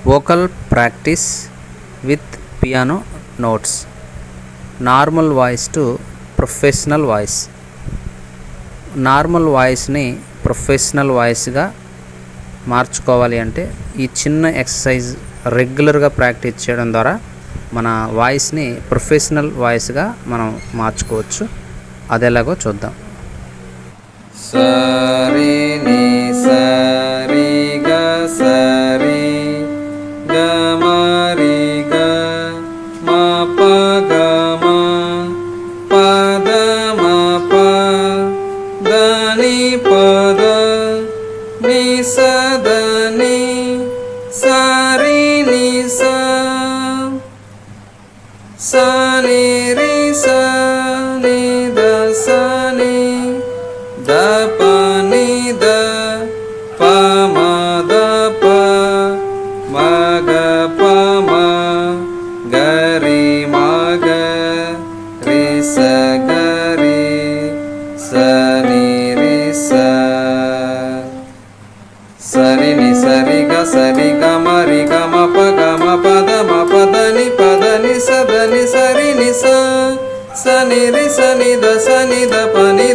Vocal practice with piano notes. Normal voice to professional voice. Normal వాయిస్ని professional వాయిస్గా మార్చుకోవాలి అంటే ఈ చిన్న ఎక్సర్సైజ్ రెగ్యులర్గా ప్రాక్టీస్ చేయడం ద్వారా మన వాయిస్ని ప్రొఫెషనల్ వాయిస్గా మనం మార్చుకోవచ్చు. అది ఎలాగో చూద్దాం. సరి ని సరి గ సరి గ మరి గ మ ప గ మ ప ద మ ప ద ని ప ద ని స ద ని సరి ని స స ని రి స ని ద స ని ద ప ని ద ప మ ద ప మ గ ప మ గ రి మ గ రి స గ రి స ని రి స సరి ని సరి గ మ రి గ మ ప గ మ ప ద మ ప ద ని స ద ని సరి ని స స ని రి స ని ద ప ని